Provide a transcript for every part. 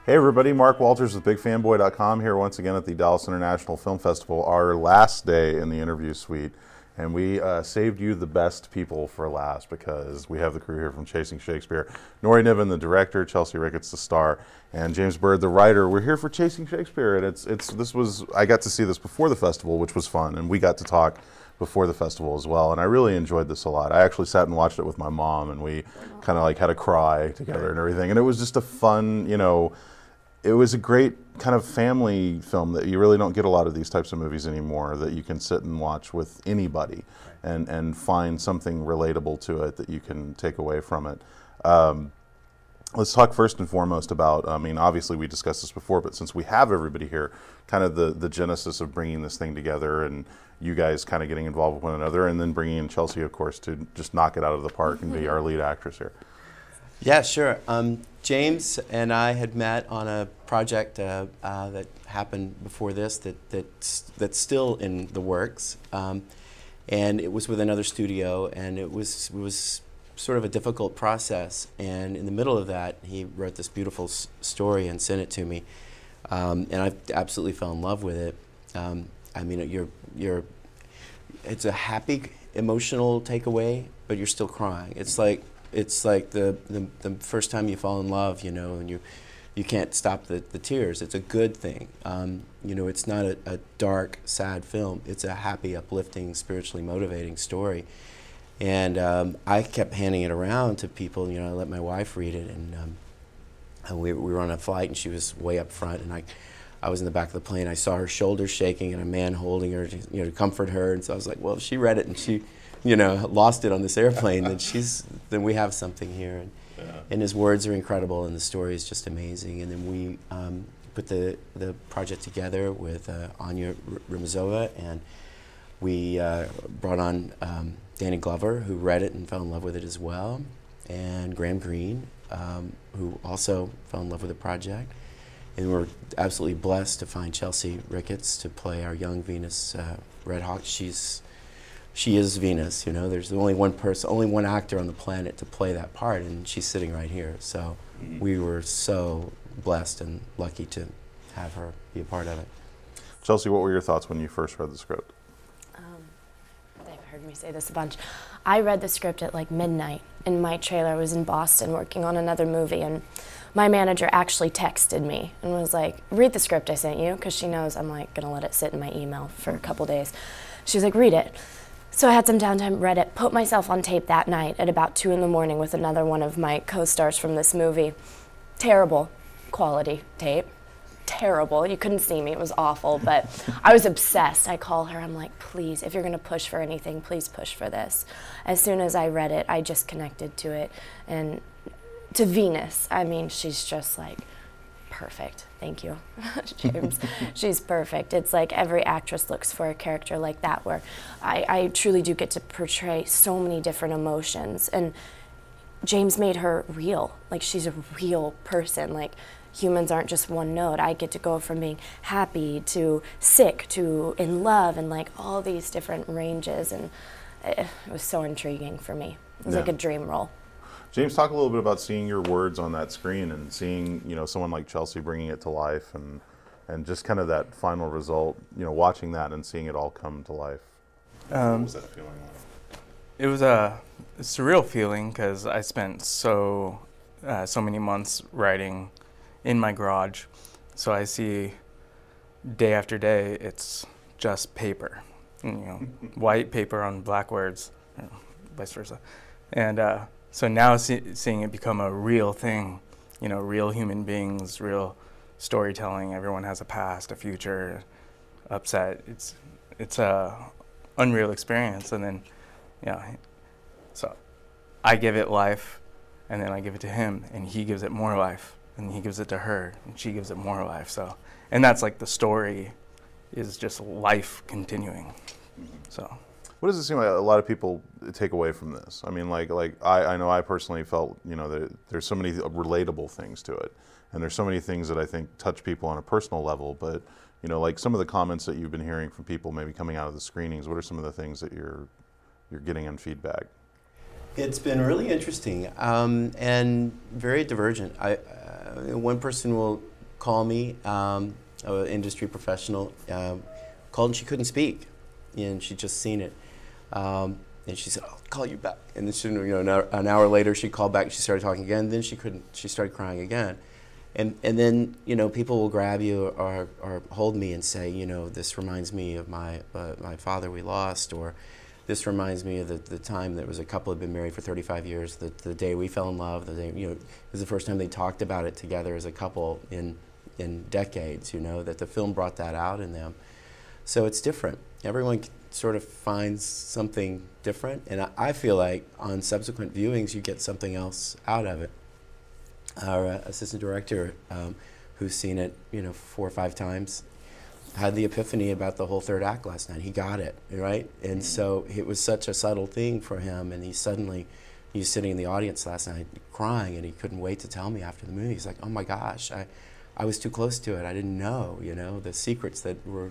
Hey everybody, Mark Walters with BigFanboy.com here once again at the Dallas International Film Festival, our last day in the interview suite. And we saved you the best people for last because we have the crew here from Chasing Shakespeare. Norry Niven, the director, Chelsea Ricketts, the star, and James Bird, the writer. We're here for Chasing Shakespeare, and I got to see this before the festival, which was fun, and we got to talk before the festival as well, and I really enjoyed this a lot. I actually sat and watched it with my mom, and we kind of like had a cry together and everything, and it was just a fun, it was a great kind of family film that you really don't get a lot of these types of movies anymore, that you can sit and watch with anybody and find something relatable to it that you can take away from it. Let's talk first and foremost about, obviously we discussed this before, but since we have everybody here, kind of the genesis of bringing this thing together and you guys kind of getting involved with one another, and then bringing in Chelsea, of course, to just knock it out of the park and be our lead actress here. Yeah, sure. James and I had met on a project that happened before this that's still in the works, and it was with another studio, and it was sort of a difficult process. And in the middle of that, he wrote this beautiful story and sent it to me, and I absolutely fell in love with it. It's a happy, emotional takeaway, but you're still crying. It's like the first time you fall in love, and you can't stop the tears. It's a good thing. It's not a dark, sad film. It's a happy, uplifting, spiritually motivating story. And I kept handing it around to people. I let my wife read it, and we were on a flight, and she was way up front, and I was in the back of the plane. I saw her shoulders shaking and a man holding her to comfort her. And so I was like, well, if she read it and she lost it on this airplane, then we have something here. And his words are incredible, and the story is just amazing. And then we put the project together with Anya Rimazova, and we brought on Danny Glover, who read it and fell in love with it as well, and Graham Greene, who also fell in love with the project. And we're absolutely blessed to find Chelsea Ricketts to play our young Venus Red Hawk. She is Venus, There's only one actor on the planet to play that part, and she's sitting right here. So we were so blessed and lucky to have her be a part of it. Chelsea, what were your thoughts when you first read the script? They've heard me say this a bunch. I read the script at like midnight, and my trailer was in Boston working on another movie, and my manager actually texted me and was like, read the script I sent you, because she knows I'm like gonna let it sit in my email for a couple days. She was like, read it. So I had some downtime, read it, put myself on tape that night at about 2 in the morning with another one of my co-stars from this movie. Terrible quality tape. Terrible. You couldn't see me. It was awful, but I was obsessed. I call her. I'm like, please, if you're going to push for anything, please push for this. As soon as I read it, I just connected to it. And to Venus, she's just like perfect. Thank you, James. She's perfect. It's like every actress looks for a character like that, where I truly do get to portray so many different emotions. And James made her real. Like, she's a real person. Like, humans aren't just one note. I get to go from being happy to sick to in love, and like all these different ranges. And it was so intriguing for me. It was like a dream role. James, talk a little bit about seeing your words on that screen and seeing, someone like Chelsea bringing it to life, and just kind of that final result, watching that and seeing it all come to life. What was that feeling like? It was a surreal feeling, because I spent so many months writing in my garage. So I see day after day, it's just paper, white paper on black words, vice versa. And so now seeing it become a real thing, real human beings, real storytelling. Everyone has a past, a future, upset. It's a unreal experience. And then, so I give it life, and then I give it to him, and he gives it more life, and he gives it to her, and she gives it more life. So, and that's like the story is just life continuing. So. What does it seem like a lot of people take away from this? I know I personally felt, that there's so many relatable things to it, and there's so many things that I think touch people on a personal level. But, like some of the comments that you've been hearing from people maybe coming out of the screenings, what are some of the things that you're getting in feedback? It's been really interesting and very divergent. One person will call me, an industry professional, called and she couldn't speak, and she'd just seen it. And she said, "I'll call you back." And then she, an hour later, she called back. She started talking again. Then she couldn't. She started crying again. And then people will grab you or hold me and say, this reminds me of my father we lost, or this reminds me of the time that was a couple had been married for 35 years, the day we fell in love. The day it was the first time they talked about it together as a couple in decades. That the film brought that out in them. So it's different. Everyone sort of finds something different, and I feel like on subsequent viewings you get something else out of it. Our assistant director, who's seen it 4 or 5 times, had the epiphany about the whole third act last night. He got it, right? And so it was such a subtle thing for him, and he's sitting in the audience last night crying, and he couldn't wait to tell me after the movie. He's like, "Oh my gosh, I was too close to it. I didn't know, the secrets that were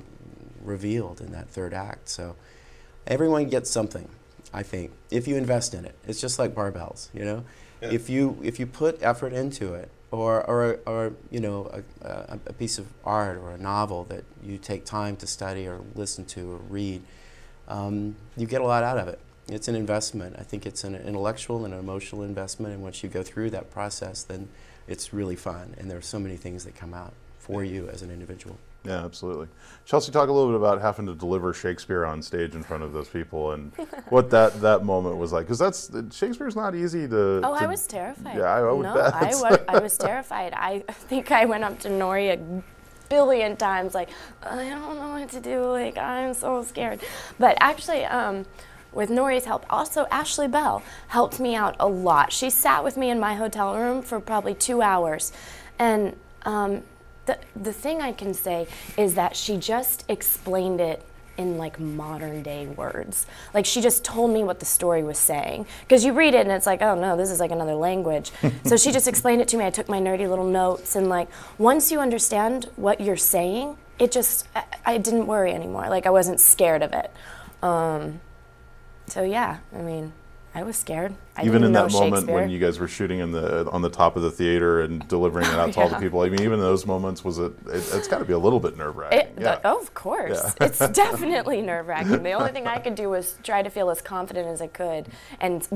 revealed in that third act." So everyone gets something, I think, if you invest in it. It's just like barbells, Yeah. If you put effort into it, or a piece of art or a novel that you take time to study or listen to or read, you get a lot out of it. It's an investment. I think it's an intellectual and an emotional investment, and once you go through that process, then it's really fun, and there are so many things that come out for you as an individual. Yeah, absolutely. Chelsea, talk a little bit about having to deliver Shakespeare on stage in front of those people and what that moment was like. Because Shakespeare's not easy to... Oh, I was terrified. Yeah, I would bet. I was terrified. I think I went up to Norry a billion times, like, "I don't know what to do, like, I'm so scared." But actually, with Norry's help, also Ashley Bell helped me out a lot. She sat with me in my hotel room for probably 2 hours. And the thing I can say is that she just explained it in like modern day words. Like she just told me what the story was saying. Because you read it and it's like, oh no, this is like another language. So she just explained it to me. I took my nerdy little notes, and like once you understand what you're saying, it just, I didn't worry anymore. Like I wasn't scared of it. So yeah, I mean, I was scared. Even in that moment when you guys were shooting on the top of the theater and delivering it out to all the people, I mean, even in those moments, it's got to be a little bit nerve-wracking. Yeah. Oh, of course. Yeah. It's definitely nerve-wracking. The only thing I could do was try to feel as confident as I could and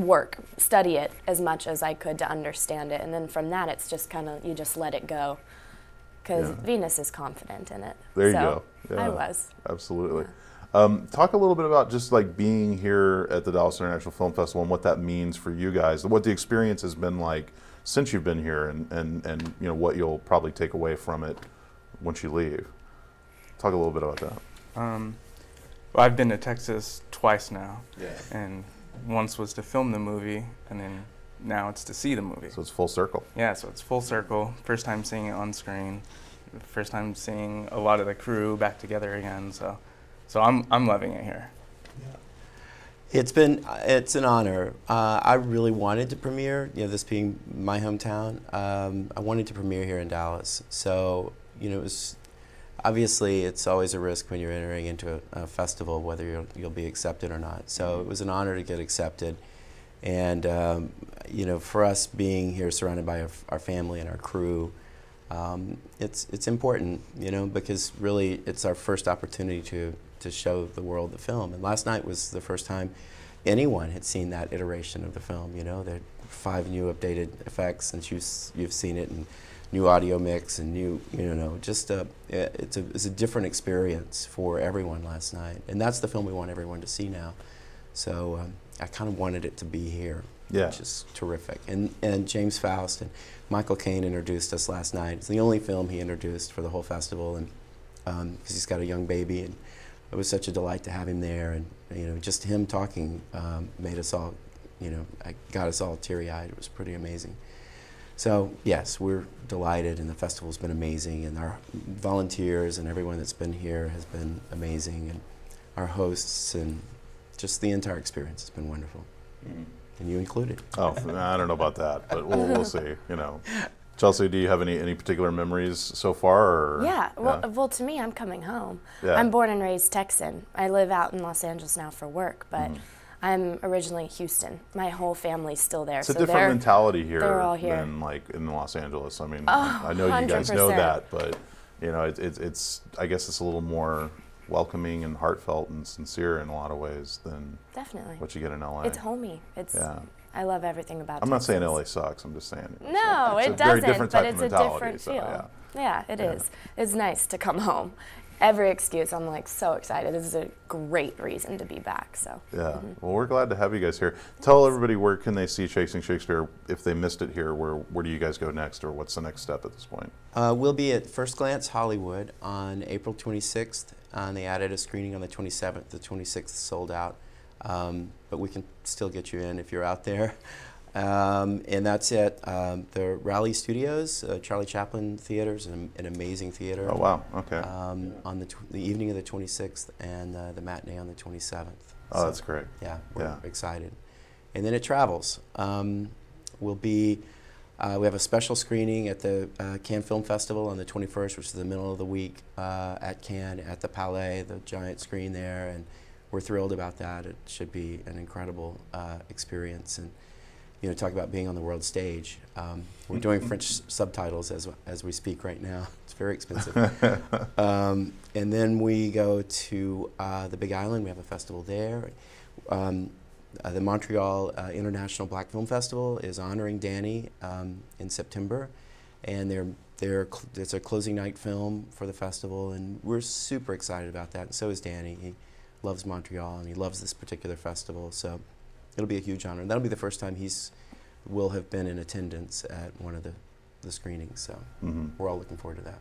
study it as much as I could to understand it. And then from that, it's just kind of, you just let it go. Because Venus is confident in it. There you go. Yeah, I was. Absolutely. Talk a little bit about just like being here at the Dallas International Film Festival and what that means for you guys, what the experience has been like since you've been here, and what you'll probably take away from it once you leave. Talk a little bit about that. Well, I've been to Texas twice now, and once was to film the movie, and then now it's to see the movie. So it's full circle. Yeah, so it's full circle. First time seeing it on screen, first time seeing a lot of the crew back together again. So I'm loving it here. Yeah. It's an honor. I really wanted to premiere, this being my hometown. I wanted to premiere here in Dallas. So, it was obviously it's always a risk when you're entering into a festival whether you'll be accepted or not. So it was an honor to get accepted, and for us being here surrounded by our family and our crew, it's important, because really it's our first opportunity to show the world the film. And last night was the first time anyone had seen that iteration of the film. There are 5 new updated effects, and you've seen it, and new audio mix, and new, it's a different experience for everyone last night. And that's the film we want everyone to see now. So I kind of wanted it to be here, which is terrific. And James Faust and Michael Caine introduced us last night. It's the only film he introduced for the whole festival, and because he's got a young baby, and it was such a delight to have him there, and just him talking made us all, got us all teary-eyed. It was pretty amazing. So yes, we're delighted, and the festival's been amazing, and our volunteers and everyone that's been here has been amazing, and our hosts, and just the entire experience has been wonderful. And you included. Oh, I don't know about that, but we'll see. Chelsea, do you have any particular memories so far? Or, well, to me, I'm coming home. Yeah. I'm born and raised Texan. I live out in Los Angeles now for work, but I'm originally Houston. My whole family's still there. It's a different mentality here than like in Los Angeles. I mean, I know you guys know 100%. that, but you know, it's I guess it's a little more welcoming and heartfelt and sincere in a lot of ways than Definitely what you get in LA. It's homey. It's I love everything about it. I'm not saying LA sucks. I'm just saying. No, it's it a doesn't. very different type but of it's mentality, a different so, feel. Yeah, it is. It's nice to come home. Every excuse, I'm like so excited. This is a great reason to be back. So yeah, well, we're glad to have you guys here. Tell everybody, where can they see Chasing Shakespeare if they missed it here? Where do you guys go next, or what's the next step at this point? We'll be at First Glance Hollywood on April 26th, and they added a screening on the 27th. The 26th is sold out, but we can still get you in if you're out there. And that's at the Raleigh Studios, Charlie Chaplin Theater's an amazing theater. Oh wow, okay. On the evening of the 26th and the matinee on the 27th. Oh, that's great. Yeah, we're excited. And then it travels. We have a special screening at the Cannes Film Festival on the 21st, which is the middle of the week at Cannes, at the Palais, the giant screen there, and we're thrilled about that. It should be an incredible experience. And you know, talk about being on the world stage. We're doing French subtitles as we speak right now. It's very expensive. And then we go to the Big Island. We have a festival there. The Montreal International Black Film Festival is honoring Danny in September, and it's a closing night film for the festival, and we're super excited about that. And so is Danny. He loves Montreal and he loves this particular festival. So it'll be a huge honor. And that'll be the first time will have been in attendance at one of the screenings. So we're all looking forward to that.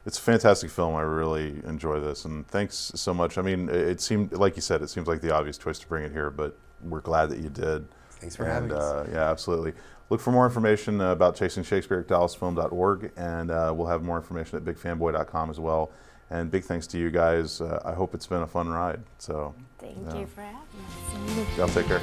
It's a fantastic film. I really enjoy this, and thanks so much. I mean, it seemed, like you said, it seems like the obvious choice to bring it here, but we're glad that you did. Thanks for having us. Yeah, absolutely. Look for more information about Chasing Shakespeare at dallasfilm.org, and we'll have more information at bigfanboy.com as well. And big thanks to you guys. I hope it's been a fun ride. So thank you for having us. Y'all take care.